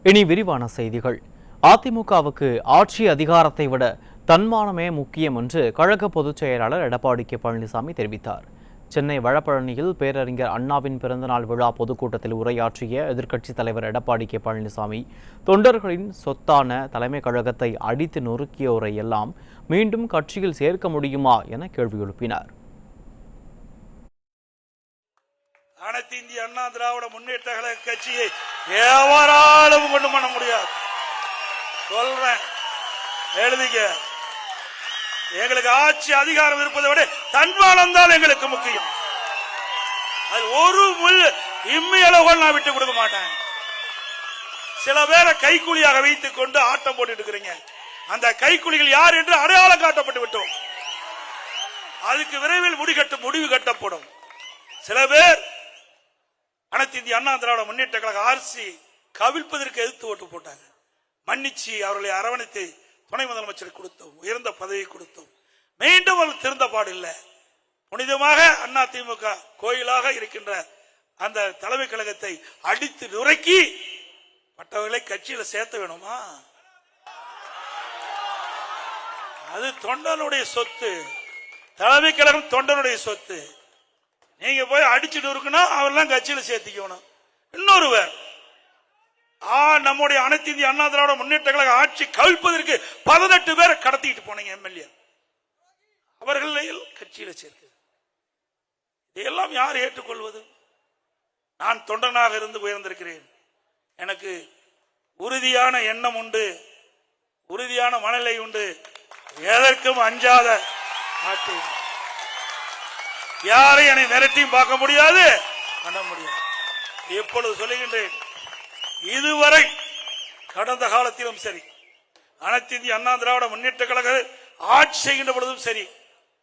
இனி விரிவான செய்திகள். அதிமுகவுக்கு ஆட்சி அதிகாரத்தை விட தன்மானமே முக்கியம் என்று கழக பொதுச் செயலாளர் எடப்பாடி கே பழனிசாமி தெரிவித்தார். சென்னை வடபழனியில் பேரறிஞர் அண்ணாவின் பிறந்தநாள் விழா பொதுக்கூட்டத்தில் உரையாற்றிய எதிர்க்கட்சித் தலைவர் எடப்பாடி கே பழனிசாமி, தொண்டர்களின் சொத்தான தலைமை கழகத்தை அடித்து நொறுக்கியோரை எல்லாம் மீண்டும் கட்சியில் சேர்க்க முடியுமா என கேள்வி எழுப்பினார். அனைத்து இந்திய அண்ணா திராவிட முன்னேற்ற கழக கட்சியை எவராலும் கொண்டு பண்ண முடியாது. சொல்றேன், எழுதிக்க. எங்களுக்கு ஆட்சி அதிகாரம் இருப்பதை விட தன்மானம் தான் எங்களுக்கு முக்கியம். அது ஒரு முள் இம்மையளவுகள் நான் விட்டு கொடுக்க மாட்டேன். சில பேரை கைக்கூலியாக வைத்துக் கொண்டு ஆட்டம் போட்டு இருக்கிறீங்க. அந்த கைக்கூலிகள் யார் என்று அடையாளம் காட்டப்பட்டு விட்டோம். அதுக்கு விரைவில் முடிவு கட்டப்படும். சில பேர் அனைத்து இந்திய அண்ணா திராவிட முன்னேற்ற கழக ஆர்சி கவிழ்ப்பதற்கு எதிர்த்து ஓட்டு போட்டாங்க. மன்னிச்சு அவர்களை அரவணைத்து துணை முதலமைச்சர் கொடுத்தோம், உயர்ந்த பதவி கொடுத்தோம். மீண்டும் அவர் திருந்த பாடில்லை. புனிதமாக அண்ணா திமுக கோயிலாக இருக்கின்ற அந்த தலைமை கழகத்தை அடித்து நுரைக்கி மற்றவர்களை கட்சியில சேர்த்த வேணுமா? அது தொண்டனுடைய சொத்து. தலைமை கழகம் தொண்டனுடைய சொத்து. நீங்க போய் அடிச்சு நொறுக்கணும், அவரெல்லாம் கட்சியில சேர்த்திக்கணும். இன்னொருவர் நம்முடைய அனைத்து இந்திய அண்ணா திராவிட முன்னேற்ற கழக ஆட்சி கவிழ்ப்பதற்கு 18 பேரை கடத்திட்டு போனீங்க எம்எல்ஏ. அவர்கள் கட்சியில சேர்க்க இதெல்லாம் யார் ஏற்றுக்கொள்வது? நான் தொண்டனாக இருந்து உயர்ந்திருக்கிறேன். எனக்கு உறுதியான எண்ணம் உண்டு, உறுதியான மனநிலை உண்டு. எதற்கும் அஞ்சாத நாட்டு யாரை என்னை மிரட்டியும் பார்க்க முடியாது, பண்ண முடியாது. இப்பொழுது சொல்லுகின்றேன், இதுவரை கடந்த காலத்திலும் சரி, அனைத்து இந்திய அண்ணா திராவிட முன்னேற்ற கழக ஆட்சி செய்கின்ற பொழுதும் சரி,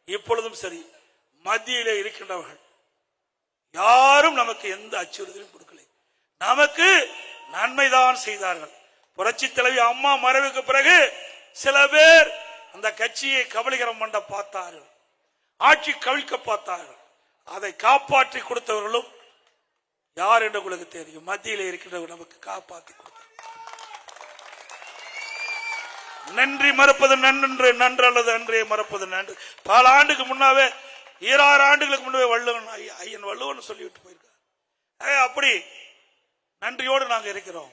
இப்பொழுதும் சரி, மத்தியிலே இருக்கின்றவர்கள் யாரும் நமக்கு எந்த அச்சுறுத்தலும் கொடுக்கல. நமக்கு நன்மைதான் செய்தார்கள். புரட்சி தலைவி அம்மா மறைவுக்கு பிறகு சில பேர் அந்த கட்சியை கபலீகரம் பண்ண பார்த்தார்கள், ஆட்சி கவிழ்க்க பார்த்தார்கள். அதை காப்பாற்றி கொடுத்தவர்களும் யார் என்று உங்களுக்கு தெரியும். மத்தியில் இருக்கின்றவர்கள் நமக்கு காப்பாற்றி கொடுத்தார். நன்றி மறப்பது நன்று, நன்று அல்லது அன்றே மறப்பது நன்று. பல ஆண்டுக்கு முன்னாவே, 26 ஆண்டுகளுக்கு முன்னே ஐயன் வள்ளுவன் சொல்லிவிட்டு போயிருக்கார். அப்படி நன்றியோடு நாங்கள் இருக்கிறோம்.